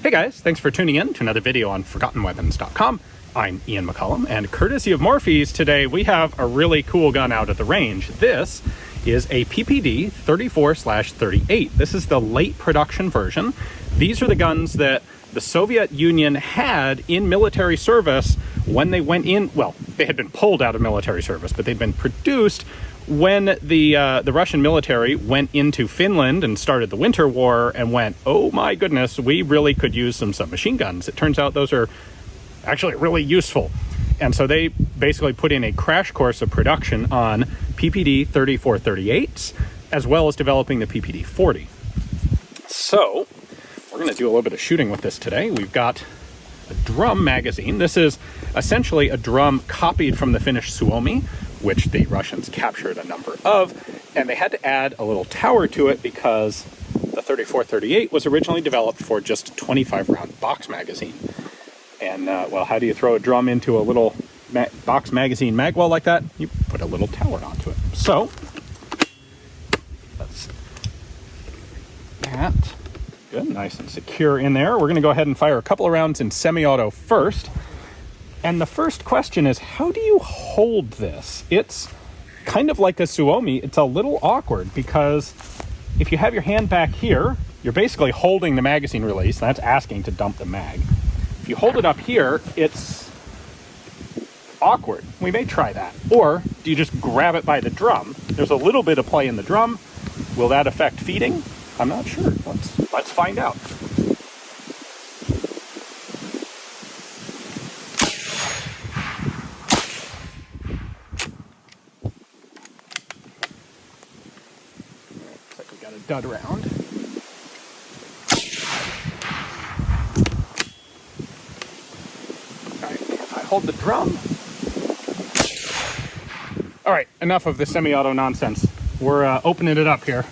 Hey guys, thanks for tuning in to another video on ForgottenWeapons.com. I'm Ian McCollum, and courtesy of Morphy's, today we have a really cool gun out at the range. This is a PPD 34/38. This is the late production version. These are the guns that the Soviet Union had in military service when they went in. Well, they had been pulled out of military service, but they'd been produced when the Russian military went into Finland and started the Winter War and went, oh my goodness, we really could use some submachine guns. It turns out those are actually really useful. And so they basically put in a crash course of production on PPD 34/38s, as well as developing the PPD 40. So we're going to do a little bit of shooting with this today. We've got a drum magazine. This is essentially a drum copied from the Finnish Suomi, which the Russians captured a number of, and they had to add a little tower to it because the 34/38 was originally developed for just a 25-round box magazine. And, well, how do you throw a drum into a little box magazine magwell like that? You put a little tower onto it. So, that's that. Good, nice and secure in there. We're going to go ahead and fire a couple of rounds in SemiAuto first. And the first question is, how do you hold this? It's kind of like a Suomi. It's a little awkward because if you have your hand back here, you're basically holding the magazine release. That's asking to dump the mag. If you hold it up here, it's awkward. We may try that. Or do you just grab it by the drum? There's a little bit of play in the drum. Will that affect feeding? I'm not sure. Let's find out. Looks like we got a dud round. Hold the drum. All right, enough of the semi-auto nonsense. We're opening it up here.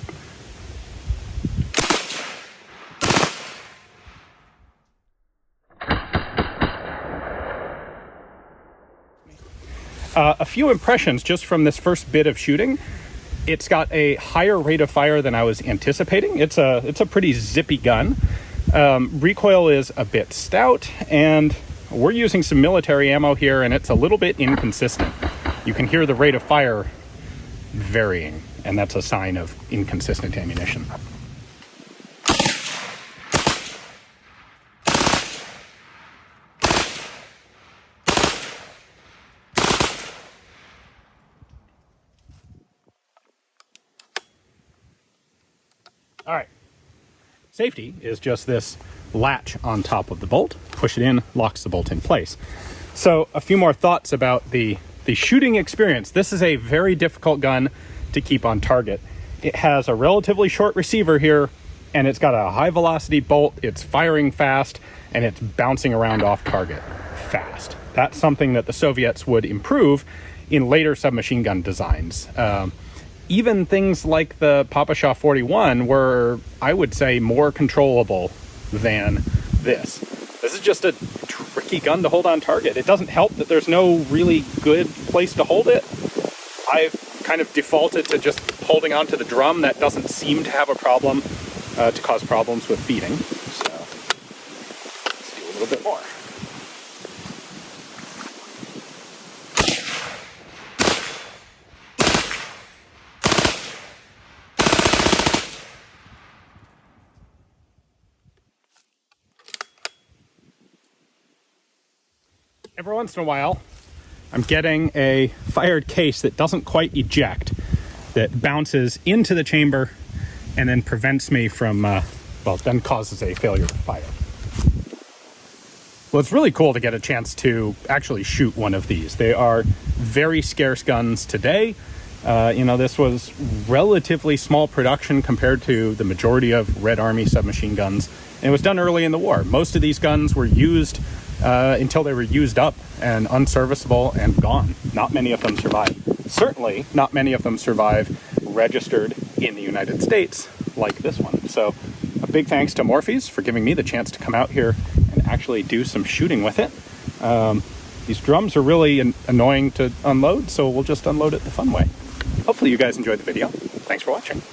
A few impressions just from this first bit of shooting. It's got a higher rate of fire than I was anticipating. It's a pretty zippy gun. Recoil is a bit stout, and we're using some military ammo here, and it's a little bit inconsistent. You can hear the rate of fire varying, and that's a sign of inconsistent ammunition. All right. Safety is just this latch on top of the bolt. Push it in, locks the bolt in place. So a few more thoughts about the shooting experience. This is a very difficult gun to keep on target. It has a relatively short receiver here, and it's got a high velocity bolt. It's firing fast, and it's bouncing around off target fast. That's something that the Soviets would improve in later submachine gun designs. Even things like the Papasha 41 were, I would say, more controllable than this. This is just a tricky gun to hold on target. It doesn't help that there's no really good place to hold it. I've kind of defaulted to just holding onto the drum. That doesn't seem to have a problem, to cause problems with feeding. So let's do a little bit more. Every once in a while, I'm getting a fired case that doesn't quite eject, that bounces into the chamber and then prevents me from, then causes a failure to fire. Well, it's really cool to get a chance to actually shoot one of these. They are very scarce guns today. This was relatively small production compared to the majority of Red Army submachine guns. And it was done early in the war. Most of these guns were used until they were used up and unserviceable and gone. Not many of them survive. Certainly not many of them survive registered in the United States like this one. So a big thanks to Morphy's for giving me the chance to come out here and actually do some shooting with it. These drums are really annoying to unload, so we'll just unload it the fun way. Hopefully you guys enjoyed the video. Thanks for watching.